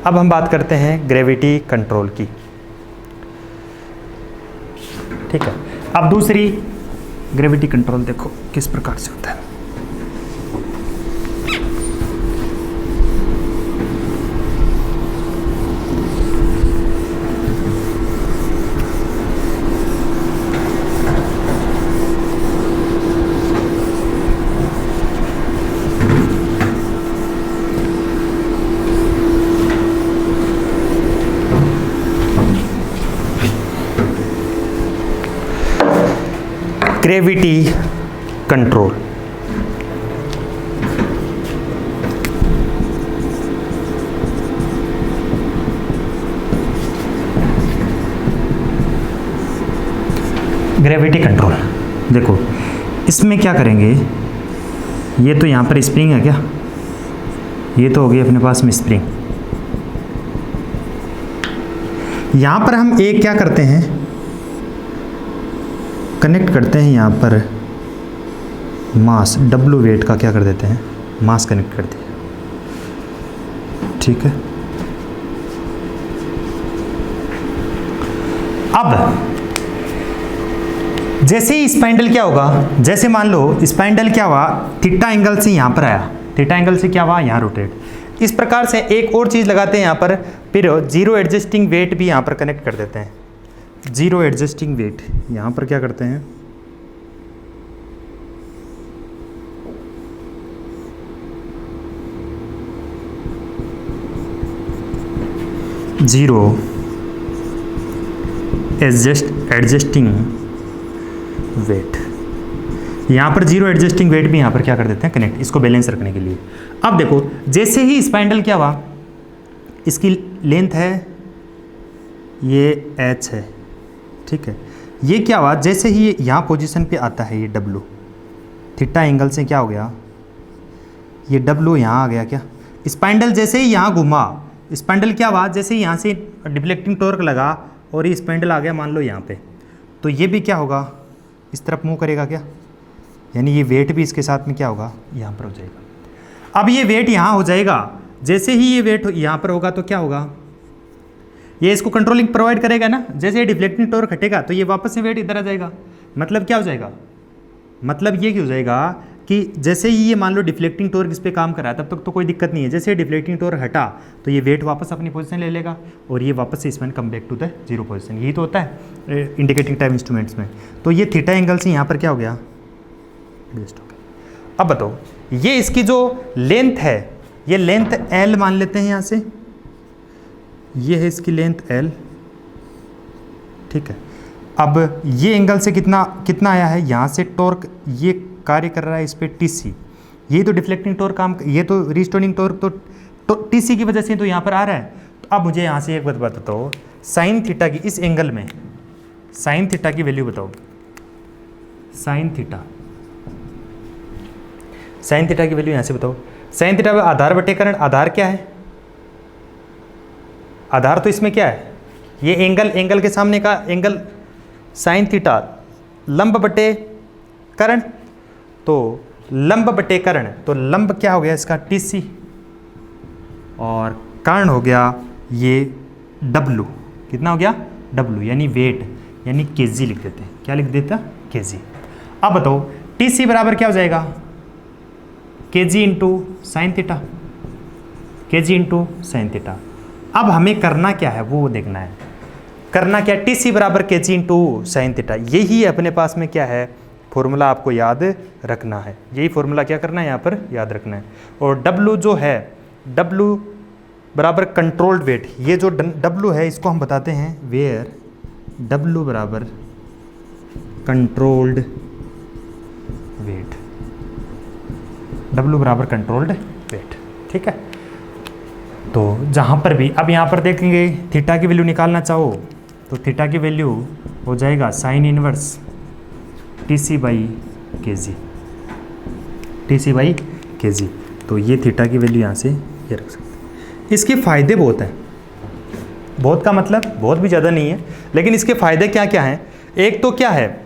अब हम बात करते हैं ग्रेविटी कंट्रोल की। ठीक है, अब दूसरी ग्रेविटी कंट्रोल देखो किस प्रकार से होता है। Gravity control. ग्रेविटी कंट्रोल देखो, इसमें क्या करेंगे, ये तो यहाँ पर स्प्रिंग है क्या, ये तो हो गई अपने पास में स्प्रिंग। यहाँ पर हम एक क्या करते हैं, कनेक्ट करते हैं यहाँ पर मास W वेट का क्या कर देते हैं, मास कनेक्ट कर दिया। ठीक है, अब जैसे ही स्पाइंडल क्या होगा, जैसे मान लो स्पाइंडल क्या हुआ, थीटा एंगल से यहाँ पर आया, थीटा एंगल से क्या हुआ, यहाँ रोटेट। इस प्रकार से एक और चीज़ लगाते हैं यहाँ पर, फिर जीरो एडजस्टिंग वेट भी यहाँ पर कनेक्ट कर देते हैं। जीरो एडजस्टिंग वेट यहाँ पर क्या करते हैं, जीरो एडजस्टिंग वेट, यहाँ पर जीरो एडजस्टिंग वेट भी यहाँ पर क्या कर देते हैं, कनेक्ट, इसको बैलेंस रखने के लिए। अब देखो जैसे ही स्पाइंडल क्या हुआ, इसकी लेंथ है ये h है। ठीक है, ये क्या हुआ, जैसे ही यहाँ पोजीशन पे आता है ये W, थीटा एंगल से क्या हो गया, ये W यहाँ आ गया क्या, स्पाइंडल जैसे ही यहाँ घुमा, स्पाइंडल क्या हुआ, जैसे ही यहाँ से डिफ्लेक्टिंग टॉर्क लगा और ये स्पाइंडल आ गया मान लो यहाँ पे, तो ये भी क्या होगा, इस तरफ मूव करेगा क्या, यानी ये वेट भी इसके साथ में क्या होगा, यहाँ पर हो जाएगा। अब ये वेट यहाँ हो जाएगा, जैसे ही ये वेट यहाँ पर होगा तो क्या होगा, ये इसको कंट्रोलिंग प्रोवाइड करेगा ना, जैसे ये डिफ्लेक्टिंग टॉर्क हटेगा तो ये वापस से वेट इधर आ जाएगा। मतलब क्या हो जाएगा, मतलब ये क्या हो जाएगा कि जैसे ही ये मान लो डिफ्लेक्टिंग टॉर्क इस पर काम कर रहा है तब तक तो कोई दिक्कत नहीं है, जैसे डिफ्लेक्टिंग टॉर्क हटा तो ये वेट वापस अपनी पोजीशन ले लेगा और ये वापस से इसमें come back to the zero position. यही तो होता है इंडिकेटिंग टाइम इंस्ट्रूमेंट्स में। तो ये थीटा एंगल से यहाँ पर क्या हो गया, एडजस्ट हो गया। अब बताओ, ये इसकी जो लेंथ है, ये लेंथ L मान लेते हैं यहाँ से, ये है इसकी लेंथ L। ठीक है, अब ये एंगल से कितना कितना आया है, यहाँ से टॉर्क ये कार्य कर रहा है इस पर TC, ये तो डिफ्लेक्टिंग टॉर्क काम, ये तो रिस्टोरिंग टॉर्क तो TC की वजह से तो यहाँ पर आ रहा है। तो अब मुझे यहाँ से एक बात बताओ, साइन थीटा की इस एंगल में साइन थीटा की वैल्यू बताओ, साइन थीटा की वैल्यू यहाँ से बताओ। साइन थीटा आधार बटे करण, आधार क्या है, आधार तो इसमें क्या है, ये एंगल के सामने का एंगल साइन थीटा, लंब बटे करण, तो लंब बटे करण, तो लंब क्या हो गया इसका TC और कर्ण हो गया ये W, कितना हो गया W, यानी वेट, यानी kg लिख देते हैं। क्या लिख देता, kg। अब बताओ TC बराबर क्या हो जाएगा, kg into sine theta, kg into sine theta. अब हमें करना क्या है वो देखना है, करना क्या, TC बराबर kg इंटू साइन थीटा, यही अपने पास में क्या है फॉर्मूला, आपको याद रखना है, यही फॉर्मूला क्या करना है यहाँ पर याद रखना है। और W जो है, W बराबर कंट्रोल्ड वेट, ये जो W है इसको हम बताते हैं वेयर W बराबर कंट्रोल्ड वेट, W बराबर कंट्रोल्ड वेट। ठीक है, तो जहाँ पर भी अब यहाँ पर देखेंगे थीटा की वैल्यू निकालना चाहो तो थीटा की वैल्यू हो जाएगा sine inverse TC by kg, TC by kg। तो ये थीटा की वैल्यू यहाँ से ये रख सकते हैं। इसके फ़ायदे बहुत हैं, बहुत का मतलब बहुत भी ज़्यादा नहीं है, लेकिन इसके फ़ायदे क्या क्या हैं। एक तो क्या है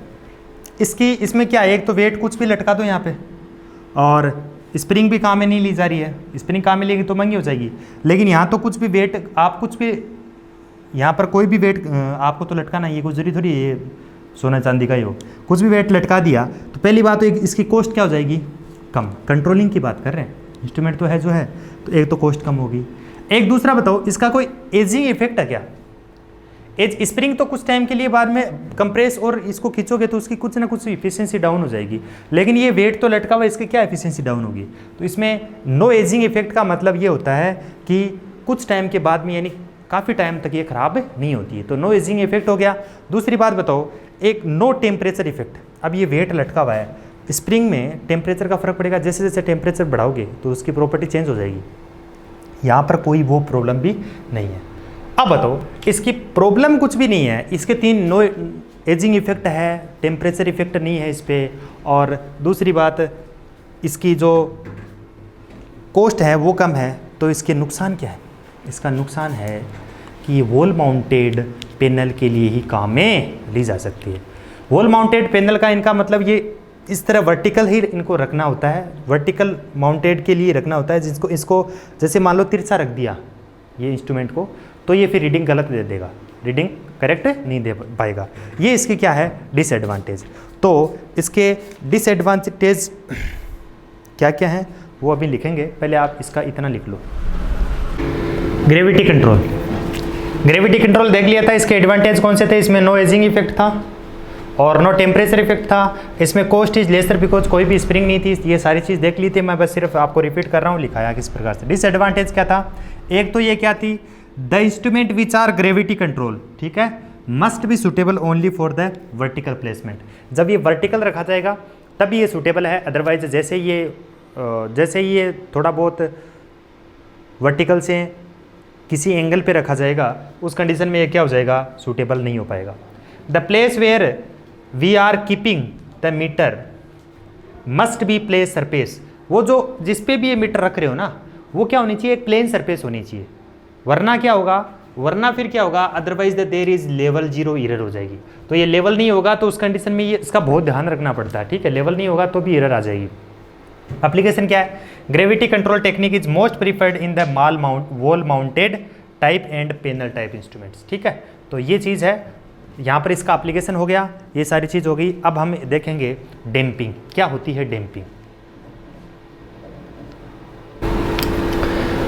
इसमें क्या है, एक तो वेट कुछ भी लटका दो यहाँ पे और स्प्रिंग भी काम में नहीं ली जा रही है, स्प्रिंग काम में लेगी तो महंगी हो जाएगी। लेकिन यहाँ तो कुछ भी वेट आप कुछ भी यहाँ पर कोई भी वेट आपको तो लटकाना, ये कुछ जरूरी थोड़ी ये सोना चांदी का ही हो, कुछ भी वेट लटका दिया तो पहली बात तो इसकी कॉस्ट क्या हो जाएगी, कम। कंट्रोलिंग की बात कर रहे हैं, इंस्ट्रूमेंट तो है जो है, तो एक तो कॉस्ट कम होगी। एक दूसरा बताओ, इसका कोई एजिंग इफेक्ट है क्या? एज स्प्रिंग तो कुछ टाइम के लिए बाद में कंप्रेस और इसको खींचोगे तो उसकी कुछ ना कुछ इफिशियंसी डाउन हो जाएगी, लेकिन ये वेट तो लटका हुआ, इसकी क्या इफिशियंसी डाउन होगी? तो इसमें नो एजिंग इफेक्ट का मतलब ये होता है कि कुछ टाइम के बाद में, यानी काफ़ी टाइम तक ये खराब नहीं होती है, तो नो एजिंग इफेक्ट हो गया। दूसरी बात बताओ, एक नो टेम्परेचर इफेक्ट। अब ये वेट लटका हुआ है, स्प्रिंग में टेम्परेचर का फर्क पड़ेगा, जैसे जैसे टेम्परेचर बढ़ाओगे तो उसकी प्रॉपर्टी चेंज हो जाएगी। यहाँ पर कोई वो प्रॉब्लम भी नहीं है। अब बताओ, इसकी प्रॉब्लम कुछ भी नहीं है, इसके 3 नो एजिंग इफेक्ट है, टेम्परेचर इफेक्ट नहीं है इस पर, और दूसरी बात इसकी जो कॉस्ट है वो कम है। तो इसके नुकसान क्या है? इसका नुकसान है कि ये वॉल माउंटेड पैनल के लिए ही काम में ली जा सकती है। वॉल माउंटेड पैनल का इनका मतलब ये इस तरह वर्टिकल ही इनको रखना होता है, वर्टिकल माउंटेड के लिए रखना होता है, जिसको इसको जैसे मान लो तिरछा रख दिया ये इंस्ट्रूमेंट को, तो ये फिर रीडिंग गलत दे देगा, रीडिंग करेक्ट नहीं दे पाएगा। ये इसकी क्या है, डिसएडवांटेज। तो इसके डिसएडवांटेज क्या क्या है वो अभी लिखेंगे, पहले आप इसका इतना लिख लो। ग्रेविटी कंट्रोल, ग्रेविटी कंट्रोल देख लिया था, इसके एडवांटेज कौन से थे? इसमें नो एजिंग इफेक्ट था और नो टेम्परेचर इफेक्ट था, इसमें कॉस्ट इज लेसर बिकॉज कोई भी स्प्रिंग नहीं थी। ये सारी चीज़ देख ली थी, मैं बस सिर्फ आपको रिपीट कर रहा हूँ, लिखाया किस प्रकार से। डिसएडवांटेज क्या था? एक तो ये क्या थी, the instrument which are gravity control, ठीक है, must be suitable only for the vertical placement. जब ये वर्टिकल रखा जाएगा तभी ये सुटेबल है, अदरवाइज जैसे ये थोड़ा बहुत वर्टिकल से किसी एंगल पे रखा जाएगा उस कंडीशन में ये क्या हो जाएगा, सूटेबल नहीं हो पाएगा। The place where we are keeping the meter must be place surface, वो जो जिस पे भी ये मीटर रख रहे हो ना, वो क्या होनी चाहिए, एक प्लेन सरफेस होनी चाहिए, वरना क्या होगा, वरना फिर क्या होगा, otherwise the there is level 0 error हो जाएगी। तो ये लेवल नहीं होगा तो उस कंडीशन में ये इसका बहुत ध्यान रखना पड़ता है, ठीक है, लेवल नहीं होगा तो भी एरर आ जाएगी। एप्लीकेशन क्या है, gravity control technique is most preferred in the wall mounted type and panel type instruments, ठीक है। तो ये चीज़ है, यहाँ पर इसका एप्लीकेशन हो गया, ये सारी चीज़ हो गई। अब हम देखेंगे डैम्पिंग, क्या होती है डैम्पिंग।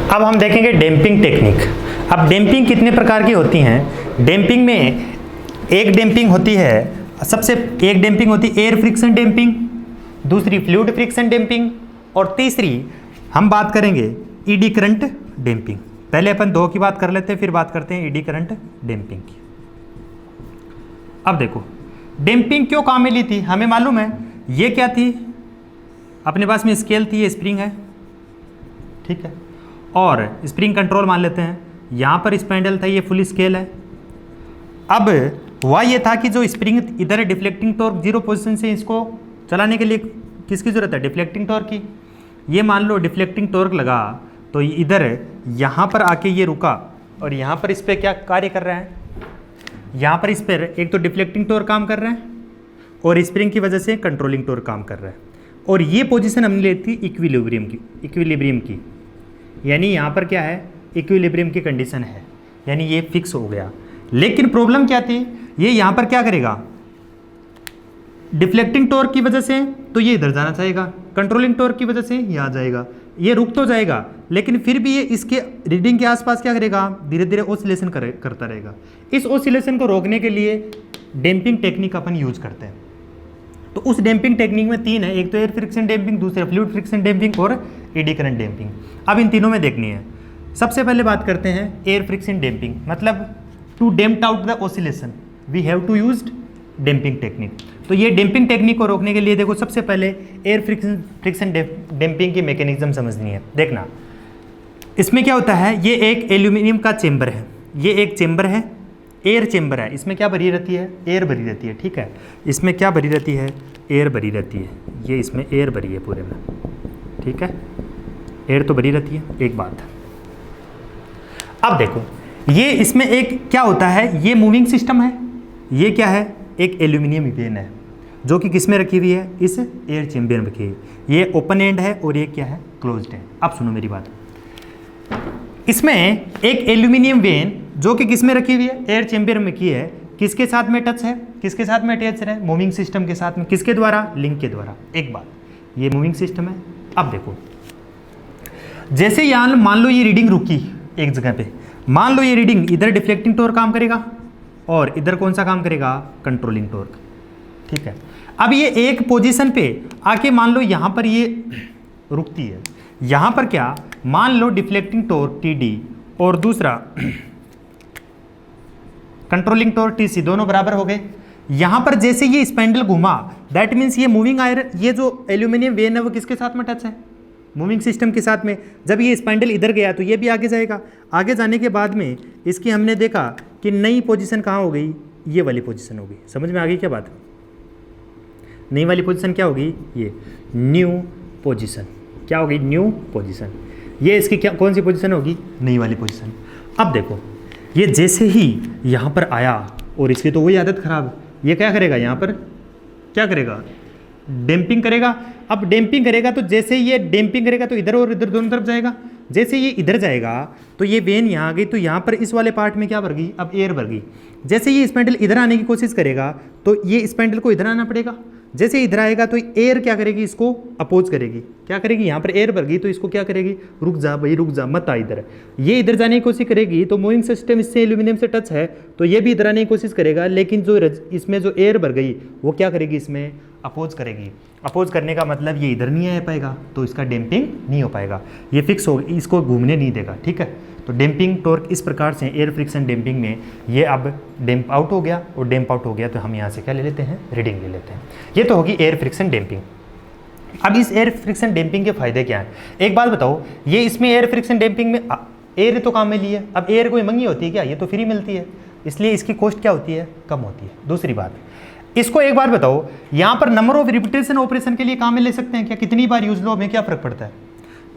अब हम देखेंगे डैम्पिंग टेक्निक। अब डैम्पिंग कितने प्रकार की होती हैं? डैम्पिंग में एक डैम्पिंग होती है, एक डैम्पिंग होती है एयर फ्रिक्शन डैम्पिंग, दूसरी फ्लूइड फ्रिक्शन डैम्पिंग, और तीसरी हम बात करेंगे ईडी करंट डैम्पिंग। पहले अपन 2 की बात कर लेते हैं, फिर बात करते हैं ईडी करंट डैम्पिंग की। अब देखो डैम्पिंग क्यों काम में ली थी, हमें मालूम है ये क्या थी, अपने पास में स्केल थी, ये स्प्रिंग है, ठीक है, और स्प्रिंग कंट्रोल मान लेते हैं, यहाँ पर स्पैंडल था, ये फुल स्केल है। अब हुआ ये था कि जो स्प्रिंग इधर है, डिफ्लेक्टिंग टॉर्क 0 पोजीशन से इसको चलाने के लिए किसकी ज़रूरत है, डिफ्लेक्टिंग टॉर्क की। ये मान लो डिफ्लेक्टिंग टॉर्क लगा तो इधर यहाँ पर आके ये रुका और यहाँ पर इस पर क्या कार्य कर रहा है, यहाँ पर इस पर एक तो डिफ्लेक्टिंग टॉर्क काम कर रहा है और स्प्रिंग की वजह से कंट्रोलिंग टॉर्क काम कर रहा है। और ये पोजीशन हमने ली थी इक्विलिब्रियम की, यानी यहाँ पर क्या है, इक्विलिब्रियम की कंडीशन है, यानी ये फिक्स हो गया। लेकिन प्रॉब्लम क्या थी, ये यहाँ पर क्या करेगा, डिफ्लेक्टिंग टॉर्क की वजह से तो ये इधर जाना चाहेगा, कंट्रोलिंग टॉर्क की वजह से ये आ जाएगा, ये रुक तो जाएगा, लेकिन फिर भी ये इसके रीडिंग के आसपास क्या करेगा, धीरे धीरे ऑसिलेशन करता रहेगा। इस ऑसिलेशन को रोकने के लिए डैम्पिंग टेक्निक अपन यूज करते हैं। तो उस डैम्पिंग टेक्निक में 3 है, एक तो एयर फ्रिक्शन डैम्पिंग, दूसरा फ्लूइड फ्रिक्शन डैम्पिंग और एडी करंट डैम्पिंग। अब इन तीनों में देखनी है। सबसे पहले बात करते हैं एयर फ्रिक्शन डैम्पिंग, मतलब to damp out the oscillation we have to use damping technique. तो ये डैम्पिंग टेक्निक को रोकने के लिए देखो, सबसे पहले एयर फ्रिक्शन डैम्पिंग की मैकेनिज्म समझनी है। देखना इसमें क्या होता है, ये एक एल्यूमिनियम का चेम्बर है, ये एक चेम्बर है, एयर चेम्बर है, इसमें क्या भरी रहती है, एयर भरी रहती है, ठीक है, इसमें क्या भरी रहती है, एयर भरी रहती है, ये इसमें एयर भरी है पूरे में, ठीक है, एयर तो भरी रहती है। एक बात, अब देखो ये इसमें एक क्या होता है, ये मूविंग सिस्टम है, ये क्या है, एक एल्यूमिनियम पेन है। जो कि किस में रखी हुई है, इस एयर चेम्बर में रखी है। ये ओपन एंड है और ये क्या है, क्लोज्ड है। अब सुनो मेरी बात, इसमें एक एल्यूमिनियम वेन जो कि किस में रखी हुई है, एयर चेम्बर में की है, किसके साथ में टच है, किसके साथ में अटैच है, मूविंग सिस्टम के साथ में, किसके द्वारा, लिंक के द्वारा। एक बात, ये मूविंग सिस्टम है। अब देखो, जैसे यहाँ मान लो ये रीडिंग रुकी एक जगह पे, मान लो ये रीडिंग, इधर डिफ्लेक्टिंग टॉर्क काम करेगा और इधर कौन सा काम करेगा, कंट्रोलिंग टॉर्क। ठीक है, अब ये एक पोजीशन पे आके मान लो यहाँ पर ये रुकती है, यहाँ पर क्या, मान लो डिफ्लेक्टिंग टॉर्क TD और दूसरा कंट्रोलिंग टॉर्क TC दोनों बराबर हो गए। यहाँ पर जैसे ये स्पेंडल घुमा, दैट मीन्स ये मूविंग आयरन, ये जो एल्यूमिनियम वेन है वो किसके साथ में टच है, मूविंग सिस्टम के साथ में। जब ये स्पेंडल इधर गया तो ये भी आगे जाएगा। आगे जाने के बाद में इसकी हमने देखा कि नई पोजीशन कहाँ हो गई, ये वाली पोजीशन हो गई। समझ में आ गई क्या बात, नई वाली पोजीशन क्या होगी, ये न्यू पोजीशन, क्या होगी, न्यू पोजीशन। ये इसकी क्या, कौन सी पोजीशन होगी, नई वाली पोजीशन। अब देखो, ये जैसे ही यहाँ पर आया और इसकी तो वही आदत खराब, ये क्या करेगा, यहाँ पर क्या करेगा, डैम्पिंग करेगा। अब डैम्पिंग करेगा तो जैसे ये डैम्पिंग करेगा तो इधर और इधर दोनों तरफ जाएगा। जैसे ये इधर जाएगा तो ये वेन यहाँ आ गई, तो यहाँ पर इस वाले पार्ट में क्या भर गई, अब एयर भर गई। जैसे ये स्पेंडल इधर आने की कोशिश करेगा तो ये स्पेंडल को इधर आना पड़ेगा। जैसे इधर आएगा तो एयर क्या करेगी, इसको अपोज करेगी। क्या करेगी, यहाँ पर एयर भर गई तो इसको क्या करेगी, रुक जा भाई, रुक जा, मत आ इधर। ये इधर जाने की कोशिश करेगी तो मूविंग सिस्टम इससे एल्यूमिनियम से टच है तो ये भी इधर आने की कोशिश करेगा, लेकिन जो इसमें जो एयर भर गई वो क्या करेगी, इसमें अपोज करेगी। अपोज करने का मतलब ये इधर नहीं आ पाएगा तो इसका डैम्पिंग नहीं हो पाएगा, ये फिक्स हो, इसको घूमने नहीं देगा। ठीक है, तो डैम्पिंग टॉर्क इस प्रकार से एयर फ्रिक्शन डैम्पिंग में ये अब डैम्प आउट हो गया, और डैम्प आउट हो गया तो हम यहाँ से क्या ले लेते हैं, रीडिंग ले लेते हैं। ये तो होगी एयर फ्रिक्शन डैम्पिंग। अब इस एयर फ्रिक्शन डैम्पिंग के फायदे क्या हैं, एक बात बताओ, ये इसमें एयर फ्रिक्शन डैम्पिंग में एयर तो काम में ली है। अब एयर कोई महंगी होती है क्या, ये तो फ्री मिलती है, इसलिए इसकी कॉस्ट क्या होती है, कम होती है। दूसरी बात, इसको एक बार बताओ, यहाँ पर नंबर ऑफ रिपीटेशन ऑपरेशन के लिए काम में ले सकते हैं क्या, कितनी बार यूज लो, हमें क्या फर्क पड़ता है।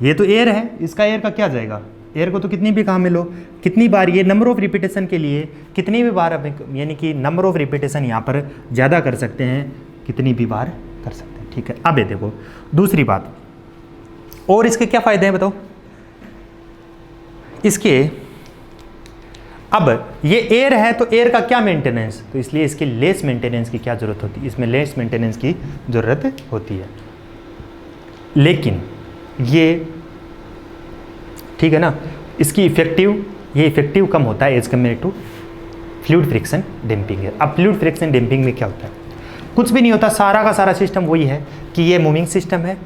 ये तो एयर है, इसका एयर का क्या जाएगा, एयर को तो कितनी भी काम में लो, कितनी बार, ये नंबर ऑफ रिपीटेशन के लिए कितनी भी बार, यानी कि नंबर ऑफ रिपीटेशन यहाँ पर ज़्यादा कर सकते हैं, कितनी भी बार कर सकते हैं। ठीक है, अब ये देखो दूसरी बात, और इसके क्या फ़ायदे हैं बताओ। इसके अब ये एयर है तो एयर का क्या मेंटेनेंस, तो इसलिए इसकी लेस मेंटेनेंस की क्या ज़रूरत होती है, इसमें लेस मेंटेनेंस की ज़रूरत होती है। लेकिन ये ठीक है ना, इसकी ये इफेक्टिव कम होता है as compare to fluid friction damping है। अब फ्लूइड फ्रिक्शन डैम्पिंग में क्या होता है, कुछ भी नहीं होता, सारा का सारा सिस्टम वही है कि ये मूविंग सिस्टम है,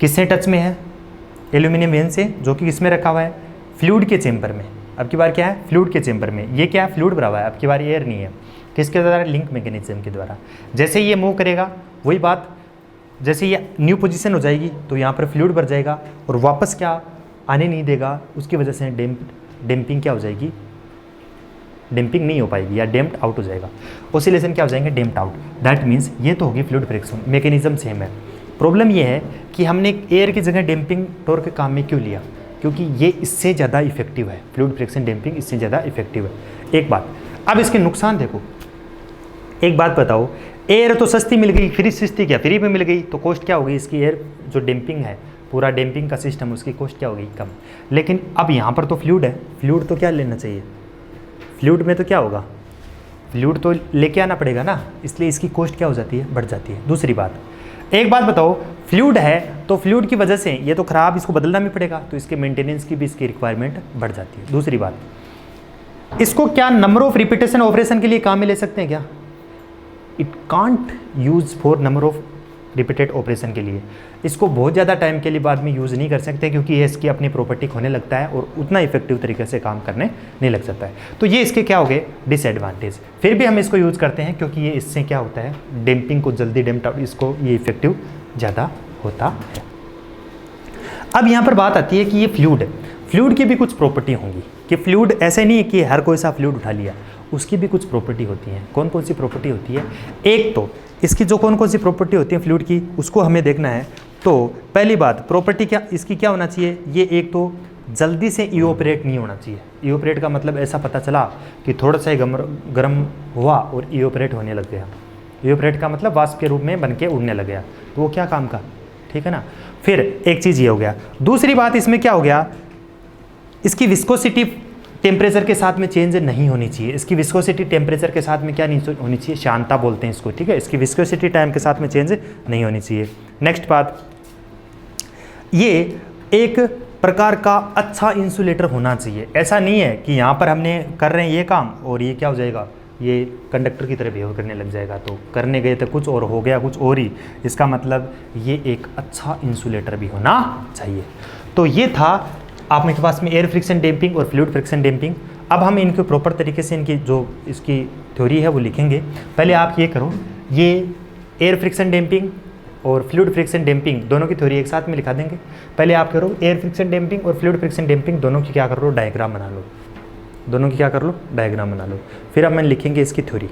किससे टच में है, एल्यूमिनियम वेन से, जो कि किसमें रखा हुआ है, फ्लूइड के चेम्बर में। अब की बार क्या है, फ्लूइड के चेम्बर में। ये क्या है, फ्लूइड भरा हुआ है, अब की बार एयर नहीं है, किसके द्वारा, लिंक मैकेनिज्म के द्वारा। जैसे ये मूव करेगा वही बात, जैसे ये न्यू पोजीशन हो जाएगी तो यहाँ पर फ्लूइड भर जाएगा और वापस क्या आने नहीं देगा, उसकी वजह से डैम्पिंग क्या हो जाएगी, डैम्पिंग नहीं हो पाएगी या डैम्प्ड आउट हो जाएगा। ऑसिलेशन क्या हो जाएंगे, डैम्प्ड आउट। दैट मीन्स ये तो होगी फ्लूइड फ्रिक्शन, मैकेनिज्म सेम है। प्रॉब्लम ये है कि हमने एयर की जगह डैम्पिंग टॉर्क के काम में क्यों लिया, क्योंकि ये इससे ज़्यादा इफेक्टिव है, फ्लूइड फ्रिक्शन डैम्पिंग इससे ज़्यादा इफेक्टिव है। एक बात, अब इसके नुकसान देखो। एक बात बताओ, एयर तो सस्ती मिल गई, फ्री सस्ती क्या, फ्री में मिल गई, तो कॉस्ट क्या होगी इसकी, एयर जो डैम्पिंग है, पूरा डैम्पिंग का सिस्टम, उसकी कॉस्ट क्या होगी, कम। लेकिन अब यहाँ पर तो फ्लूइड है, फ्लूइड तो क्या लेना चाहिए, फ्लूइड में तो क्या होगा, फ्लूइड तो लेके आना पड़ेगा ना, इसलिए इसकी कॉस्ट क्या हो जाती है, बढ़ जाती है। दूसरी बात, एक बात बताओ, फ्लूइड है तो फ्लूइड की वजह से ये तो खराब, इसको बदलना भी पड़ेगा, तो इसके मेंटेनेंस की भी इसकी रिक्वायरमेंट बढ़ जाती है। दूसरी बात, इसको क्या नंबर ऑफ रिपीटेशन ऑपरेशन के लिए काम में ले सकते हैं क्या, it can't use for number of repeated operation के लिए, इसको बहुत ज़्यादा टाइम के लिए बाद में यूज़ नहीं कर सकते, क्योंकि ये इसकी अपनी प्रॉपर्टी खोने लगता है और उतना इफेक्टिव तरीके से काम करने नहीं लग सकता है। तो ये इसके क्या हो गए, डिसएडवांटेज। फिर भी हम इसको यूज़ करते हैं क्योंकि ये इससे क्या होता है, डैम्पिंग को जल्दी डैम्प आउट, इसको ये इफेक्टिव ज़्यादा होता है। अब यहाँ पर बात आती है कि ये फ्लूइड की भी कुछ प्रॉपर्टी होंगी, कि फ्लूइड ऐसे नहीं है कि हर कोई सा फ्लूइड उठा लिया, उसकी भी कुछ प्रॉपर्टी होती हैं। कौन कौन सी प्रॉपर्टी होती है, एक तो इसकी जो कौन कौन सी प्रॉपर्टी होती है फ्लूइड की, उसको हमें देखना है। तो पहली बात, प्रॉपर्टी क्या इसकी क्या होना चाहिए, ये एक तो जल्दी से इवोपरेट नहीं होना चाहिए। इवोपरेट का मतलब ऐसा पता चला कि थोड़ा सा ही गर्म हुआ और इवोपरेट होने लग गया, इवेपोरेट का मतलब वाष्प के रूप में बन के उड़ने लग गया, तो वो क्या काम का, ठीक है ना। फिर एक चीज़ ये हो गया। दूसरी बात इसमें क्या हो गया, इसकी विस्कोसिटी टेम्परेचर के साथ में चेंज नहीं होनी चाहिए। इसकी विस्कोसिटी टेम्परेचर के साथ में क्या नहीं होनी चाहिए, शांता बोलते हैं इसको, ठीक है। इसकी विस्कोसिटी टाइम के साथ में चेंज नहीं होनी चाहिए। नेक्स्ट बात, ये एक प्रकार का अच्छा इंसुलेटर होना चाहिए। ऐसा नहीं है कि यहाँ पर हमने कर रहे हैं ये काम और ये क्या हो जाएगा, ये कंडक्टर की तरह बिहेव करने लग जाएगा, तो करने गए तो कुछ और हो गया कुछ और ही। इसका मतलब ये एक अच्छा इंसुलेटर भी होना चाहिए। तो ये था आपके पास में एयर फ्रिक्शन डैम्पिंग और फ्लूइड फ्रिक्शन डैम्पिंग। अब हम इनको प्रॉपर तरीके से इनकी जो इसकी थ्योरी है वो लिखेंगे। पहले आप ये करो, ये एयर फ्रिक्शन डैम्पिंग और फ्लूइड फ्रिक्शन डैम्पिंग दोनों की थ्योरी एक साथ में लिखा देंगे। पहले आप करो एयर फ्रिक्शन डैम्पिंग और फ्लूइड फ्रिक्शन डैम्पिंग दोनों की क्या कर लो, डायग्राम बना लो। दोनों की क्या कर लो, डायग्राम बना लो। फिर अब हम लिखेंगे इसकी थ्योरी।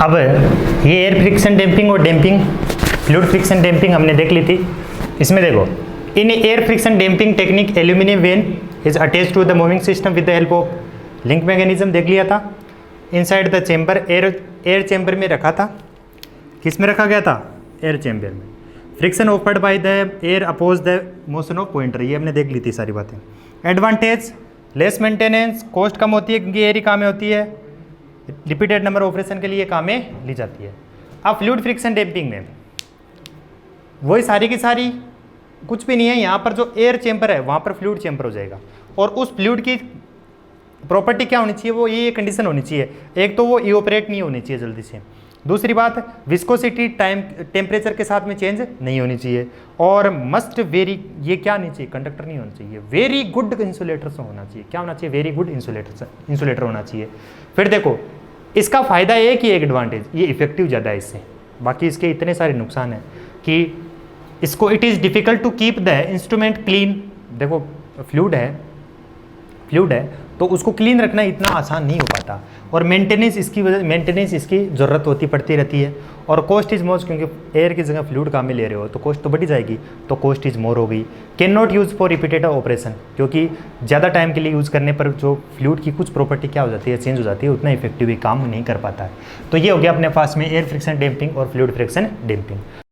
अब ये एयर फ्रिक्शन डैम्पिंग और डैम्पिंग फ्लूइड फ्रिक्शन डैम्पिंग हमने देख ली थी। इसमें देखो, in air friction damping technique aluminium vane is attached to the moving system with the help of link mechanism देख लिया था। Inside the chamber air chamber में रखा था। किस में रखा गया था, एयर चेंबर में। Friction offered by the air oppose the motion of pointer, ये हमने देख ली थी सारी बातें। एडवांटेज, लेस मेंटेनेंस, कॉस्ट कम होती है क्योंकि एयर ही काम में होती है। रिपीटेड नंबर ऑपरेशन के लिए काम में ली जाती है। अब फ्लूइड फ्रिक्शन डैम्पिंग में वही सारी की सारी कुछ भी नहीं है, यहाँ पर जो एयर चेंबर है वहाँ पर फ्लूइड चेंबर हो जाएगा। और उस फ्लूइड की प्रॉपर्टी क्या होनी चाहिए, वो ये कंडीशन होनी चाहिए, एक तो वो इवेपोरेट नहीं होनी चाहिए जल्दी से। दूसरी बात, विस्कोसिटी टाइम टेम्परेचर के साथ में चेंज नहीं होनी चाहिए। और मस्ट वेरी, ये क्या नहीं चाहिए, कंडक्टर नहीं होना चाहिए, वेरी गुड इंसुलेटर से होना चाहिए। क्या होना चाहिए, वेरी गुड इंसुलेटर होना चाहिए। फिर देखो, इसका फ़ायदा ये है कि एक एडवांटेज, ये इफेक्टिव ज़्यादा है इससे। बाकी इसके इतने सारे नुकसान हैं कि इसको it is difficult to keep the instrument clean. देखो फ्लूइड है तो उसको क्लीन रखना इतना आसान नहीं हो पाता, और मेंटेनेंस इसकी ज़रूरत पड़ती रहती है। और कॉस्ट इज मोर, क्योंकि एयर की जगह फ्लूइड काम में ले रहे हो तो कॉस्ट तो बढ़ी जाएगी, तो कॉस्ट इज मोर हो गई। Can not use for repeated operation, क्योंकि ज़्यादा टाइम के लिए यूज़ करने पर जो फ्लूइड की कुछ प्रॉपर्टी क्या हो जाती है, चेंज हो जाती है, उतना इफेक्टिव काम नहीं कर पाता है। तो ये हो गया अपने पास में एयर फ्रिक्शन डैम्पिंग और फ्लूइड फ्रिक्शन डैम्पिंग।